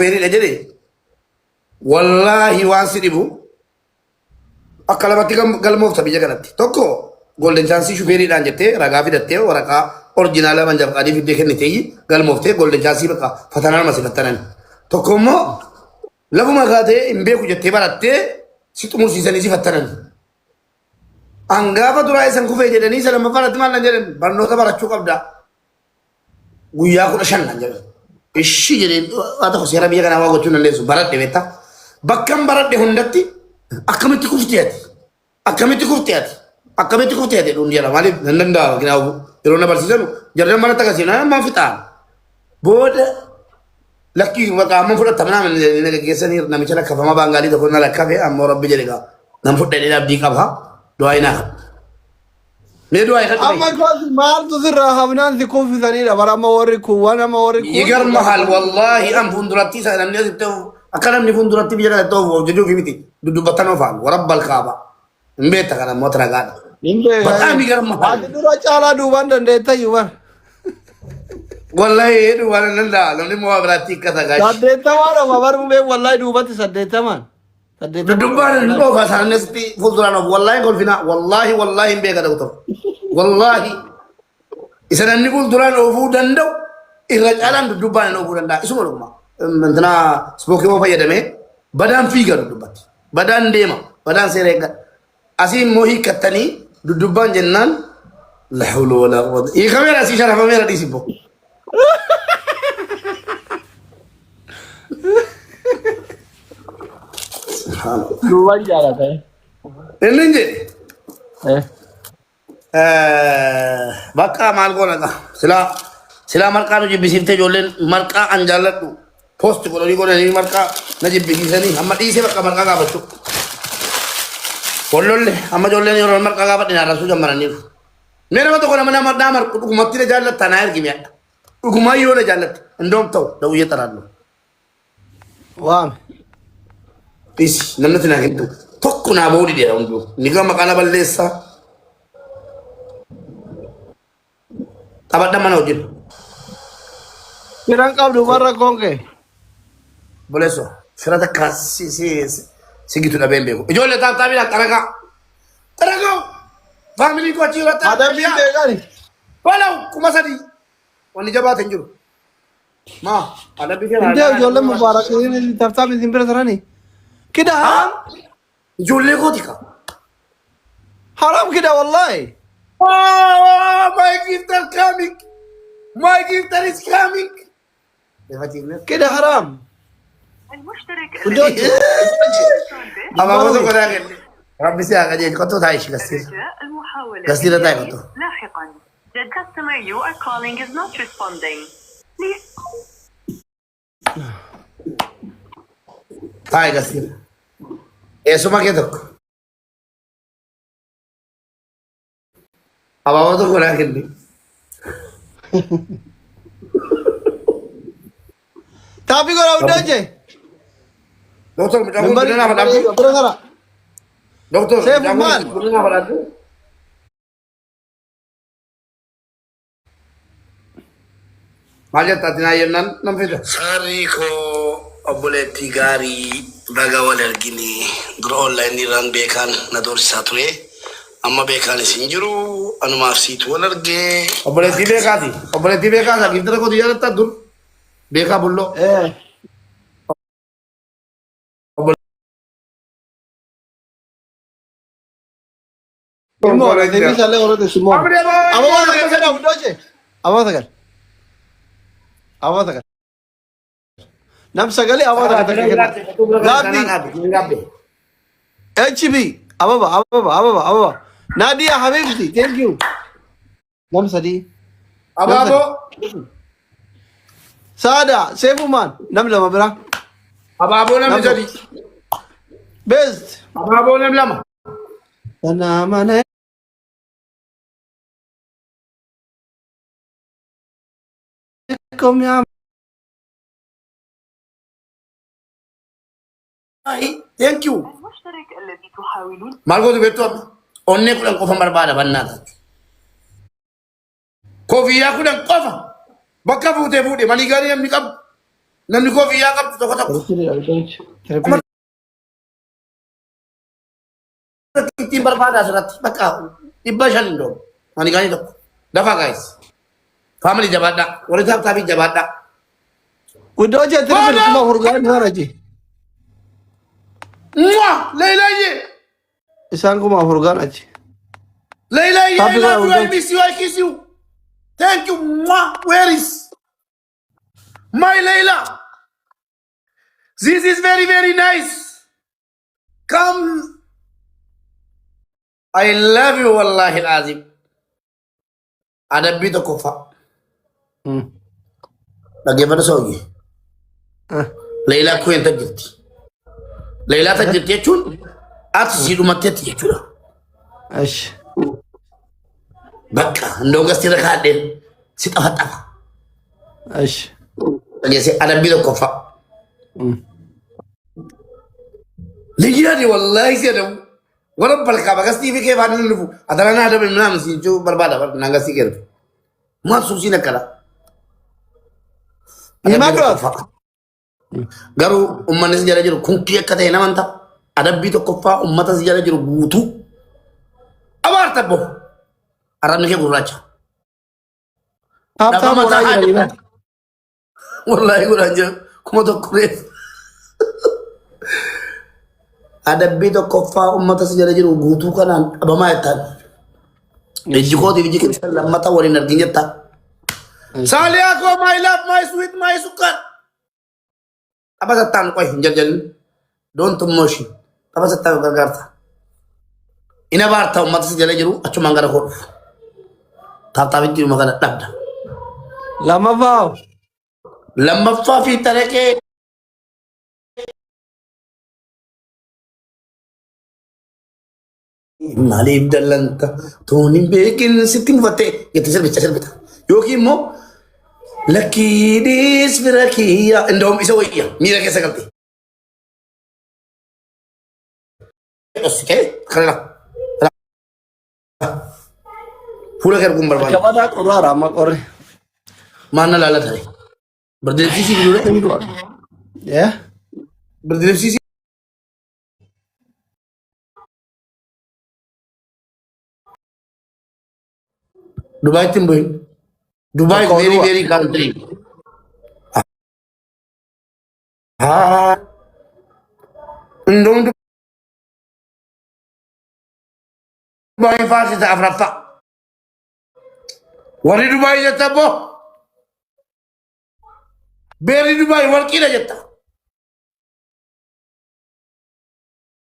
شوفيري لجري والله واسيبو أكلمتي قال موفت بيجا كنتي توكو golden chance شوفيري دان جتة رغافي دتة ورقا original من جب قادي في دكان نتيجي قال موفت golden chance بقى فتانا ما سفتنا توكو مو لو ما قاده إمبي كوجتة بارته سيتمور سيزاني سفتنا أنغافا دراي سانكو في جدني سلام فرات ما نجرن برنو تبارك شو كبدا ويا كل شان نجرن إيشي جرين هذا خسيرة بيجا كنا واقول تون نلسو بارات دبيتا بكم بارات دهندتي أكمل تكوفتياتي أكمل تكوفتياتي أكمل تكوفتياتي دنيا لا مالي نندا كنا أبو يرونا برسيسانو جرنا مرة تكاسينا ما فتان بود لكي وكامن فرات تمنا من نجيسني نمشي لك فما بانغالي دكتورنا لك كافي أم ربي جريكا نمفوت دليل أبدي كافها دعائنا ميدواي أما كذا ما تزر هابنان ذكوا في ذنيرة برا ما وريكوا وأنا ما وريكوا يقر محل والله أم فندرتي سألنا الناس بتوع أكلم نفندرتي بيجا توه جدو في متي دودو بطنو فان ورب الكعبة مبيت كلام ما تراجع بطن يقر محل هذا دورا چالا دوبان دندتا يوان والله دوبان نندا لمن موابراتي كذا غاش سدتا وانا ما بار مبي والله دوبان سدتا مان سدتا دوبان نو فاسان الناس بي فندرانو والله قول فينا والله مبيت كذا وتو والله إذا نقول دوران أوفو دندو إرجعلان دوبان أوفو دندا إسمه لكما مثلا سبوكي ما فيا دمه بدان فيجر دوبات بدان ديما بدان سيرك أسي موهي كتني دوبان جنان لا حول ولا قوة إيه كاميرا سي شرف كاميرا دي سيبو سبحان الله دوبان جالا تھا إنجي بكا مالكو نكا سلا مركا نجيب بسيرته جولين مركا أنجالت post ko ni ko ni marka najib bigisani amma di se marka marka ga battu kollolle amma jolle ni ron marka ga batina rasu jamara ni mera ma to ko na ma damar ko ko matire jallat tanayir gimiya ko ma yo le jallat ndom taw daw yetarallo وام bis namnatina gintu tokku na bodi de rawndo ni ga makala ballessa tabadda manojin kiran kab دوبان رکھوں گے boleso firata kasi si gitu da bembe ko jolle ta tabila taraga family ko tira ta आधा भी देगा नहीं wala kuma sadi wani jaba tanjuru ma ada bi kira India जोले मुबारक है तफ्ता में जिम्बर जरा नहीं كده حرام jolle ko tika حرام كده والله oh my gift are coming my gift is coming كده حرام المشترك ama bodo ko da gel rabbi se aga je ko to dai shi gasir المحاولة gasir da ko to لاحقا. The customer you are calling is not responding. Please. tai gasir eso ma ke to ama bodo ko da gel tapi kalau udah aja doktor jangan Member benar apa lagi terus ara doktor Saya jangan Fuman. benar apa lagi Maja tatina yennan nam fida sari ko obole tigari baga walar gini dur online ni ran bekan na dor sature amma bekan sinjuru anu mafsi to walar ge obole tibe kati obole tibe ka gidra ko diya ta dur beka bullo Semua orang ini salah orang itu semua. Apa dia, Boy? Apa orang itu salah udah aja. Apa takkan? Apa takkan? Nam sekali apa takkan? Gabi. HB. Apa. Nadia Habibti. Thank you. Nam Sadi. Abo Sada. Seifuman. Nam lama berang. abo nam jadi Best. abo nam lama Tanah mana? Kom ya. Thank you. المشترك الذي تحاولون Malgo tu betul. Onne kulang kofa marbada banna. Kofi aku dan kofa. Baka bute maligari yang nikab. namni koofiyyaa qabdu tokko tokko ittiin barbaada asirratti bakka 500 hin doomu ani gaanii tokko dafaa gaayis faamilii jabaadhaa warri taaptaabii jabaadhaa Udah aja triple kuma hurgaan sana aja. Leilaayyee Isaan kuma hurgaan aja. Leilaayyee I Happy love you I birthday. miss you I kiss you thank you where is my Leila this is very very nice come I love you wallahi alazim adabbii tokko fa dhaggeeffata soogii Leilaa kuween tajjirti Leilaa tajjirti jechuun ati sii dhumatteetti jechuudha Ash. bakka ndoo gasti irra kaadheen si xafaxafa Ash. dhageesse adabbii tokko fa Ligiyaani wallahi si adamu wala balkaa bagastii fi kee faana nufu adala naa adabe minaa misi jechuu barbaada nangasii keertu maaf suusiin akkana Lima dua. garuu ummanni si jala jiru kunkii akka ta'e naman ta'a adabbii tokkoffaa ummata si jala jiru guutuu abaarta bo arrabni kee gurraacha Apa mau aja lima. wallahi gurraacha kuma tokko reef adabbii tokkoffaa ummata si jala jiru guutuu kanaan dhabamaa jettaan ejji kootiif ijji keessa lammata waliin argin jettaa Saaliyaa koo my love my sweet my sukkar apa sattaan qoy hin jaljalin don't motion apa sattaan gargaarta ina baarta ummata si jala jiru achumaan gara koo dhufu taaptaabitti dhuma kana dhabda Lama bau. lammaffaa fi tarakee maaliif dallanta tuun hin beekin sitti mufattee jette sirbita yookiin immoo lakkiidhiis fira kiyya indoom isa wayya miira keessa galte kana fuula kee arguun barbaada Coba dah keluar sama kore. maanna laala tare bardeebsiisii biluudha Ya. bardeebsiisii Dubai ittiin bu'in Dubai Tokko very dua. very country haa indoom Dubai faasisa afraffaa warri Dubai jetta boo beerri Dubai warqiidha jetta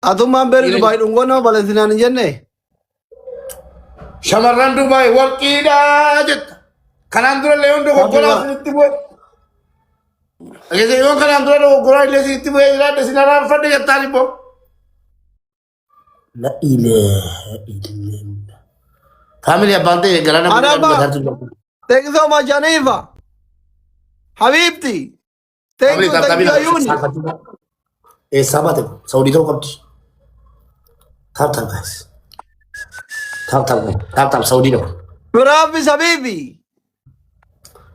Atau mampir Dubai dunggono Palestina jenne. shamarran Dubai warqiidha jetta kanaan dura leeyoon dogoggoraa isinitti bu'e yoon kanaan dura dogoggoraa illee isinitti bu'e jiraadhe isin araarfadhe jettaan immoo la ilaha illallah family abbaan ta'e galana Ada apa? Thank you so much Hanifa. Habibti. Thank you thank you Ayuni. sabate saudi ta'uu qabdi taap guys taap saudi ta'u Berhabis Habibi.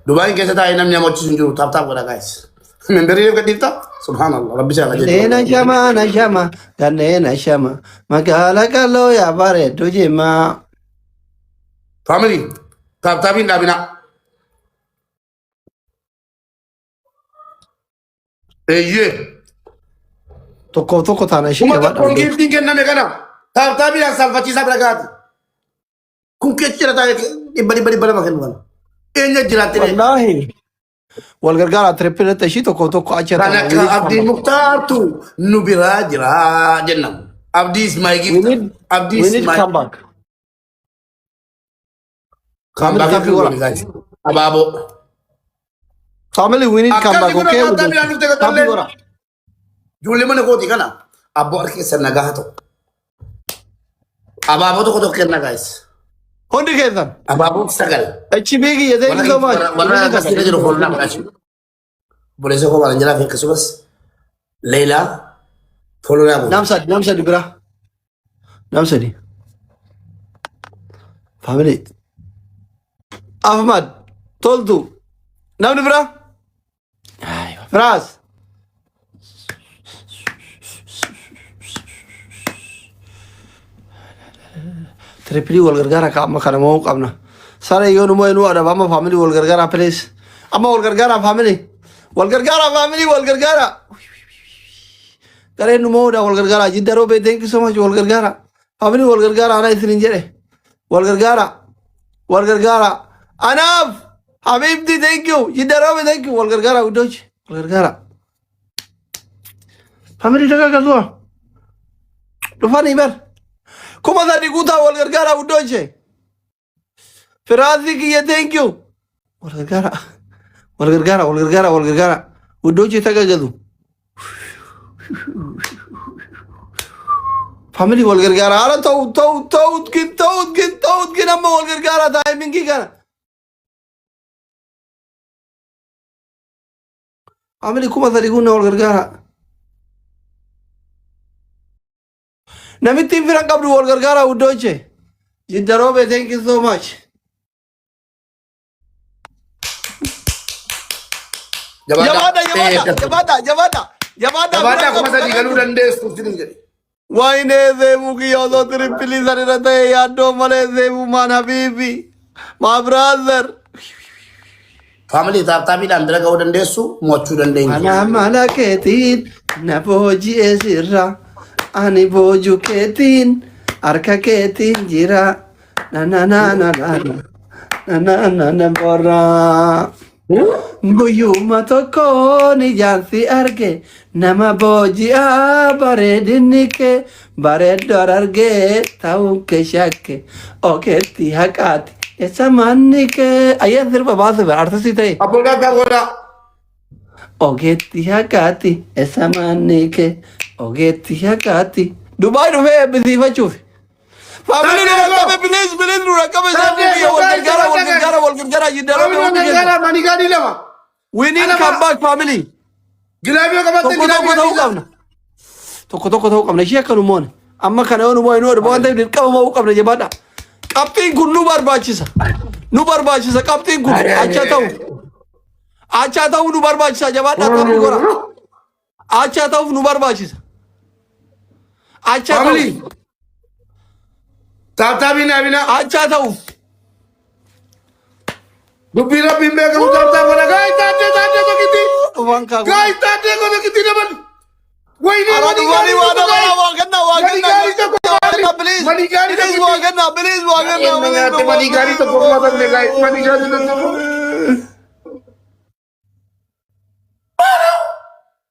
Dubai keessa taa'ee namni amochisu hin jiru taap godha guys memberii yoo gadhiifta subhanallah rabbi isaa qajeelcha Nena shama, kanena shama. Magala kalau ya bare dujima. family taaptaabiin dhaabina eeyyee Toko tanah sih kuma ya tokkoon giiftiin kenname kana taaptaabiidhaan salphachiisaa bira gaati kun keechira taa'ee dhibba lama kennu kana eenya jiraatte Wallahi. Wal gargara triple tashi toko aja. kan akka abdii muktaartu nu biraa jira jennam abdii is my gift abdii We is need my come back. come back Family everyone guys abaabo Family we need come back. Akkasi Okay. kuna taaptaabiidhaan dhufte Tapi gatallee ora. Ijoollee mana kooti kana abboo harka keessa nagaa haa ta'u. Abaaboo tokko kenna guys. Hundi kesan. Abaaboo sagal. HBG ya thank you so much. Warra gasira jiru foolnaa godhachi. Boleessa koo waan jalaa fi akkasumas Leilaa foolnaa godha. Namsadi bira. Namsadi. Family. Ahmad. Toltu. Namni bira. Ay, فراس تريبلي والغرغرة كأما كان موقع أمنا سارة يوم مو إنو أنا بام فاميلي والغرغرة بليس أما والغرغرة فاميلي والغرغرة كره إنو مو ده والغرغرة جدا روبي thank you so much والغرغرة فاميلي والغرغرة أنا إثنين جري والغرغرة أناف حبيبتي thank you جدا روبي thank you والغرغرة ودوش والغرغرة فاميلي تكا كذوا رفاني بر كما ذا نقطة والغرغرة ودوش فرازي كي thank you والغرغرة ودوش تكا كذوا فاميلي والغرغرة على تو كن أما والغرغرة تايمين كي كان فاميلي كما ذا نقولنا والغرغرة نمتين فران قبل والغرغرة ودوش جدا روبي thank you so much Jabaata kuma sadi galuu dandeessu sinin jedhe. Wayne zeemu kiyyoo trippilii sanirra ta'e yaaddoo malee zeemu maan habiibi maa brother. Family taaptaapiidhaan bira ga'uu dandeessu mo'achuu dandeenya. Mala keetiin na booji'ee sirra ani booju keetiin harka keetiin jira na borraa. Guyyuma tokko ni jaarsi arge nama booji'aa bareedinni kee bareeddoo argee ta'uun kee shakke ogeetti haqaati eessa manni kee ayyaan sirba baasuu artistii ta'e Abboodhaa gaagoodaa. ogeetti haqaati eessa manni kee ogeetti haqaati Dubaay dhufee eebbisiifachuuf. Family rakkabe please rakkabe saafii walgargaara jiddarame Manigaadii lama. we need come back family Gilaabiyoo qabattee ta'uu qabna tokko ta'uu qabna ishee akkanu moone amma kana yoo nu mo'e nu oduu waan ta'eef dirqama mo'uu qabna jabaadha qabxiin kun nu barbaachisa qabxiin kun achaa ta'uu nu barbaachisa jabaadha qabni gora achaa ta'uuf nu barbaachisa achaa Family. ta'uuf Taaptaapiin abinaa. achaa ta'uuf Dubbii rabbiin beekamu taaptaapana. Gaayii taatee tokkitti. waan kaa Gaayii taatee tokkitti dabali. Wayinii Aradu wali manigaarii wada tokko wala gaayii. waganna please Manigaarii please tokko. waganna Manigaarii tokko matamne gaayii. Manigaarii tokko.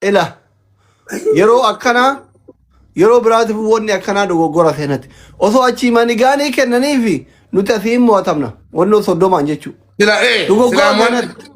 ila yeroo akkana yeroo biraatiif wanni akkanaa dogoggora seenatti osoo achii manigaanii kennaniifi nuti asiin mo'atamna wannoo soddomaan jechuu Sila dogoggora sila seenatti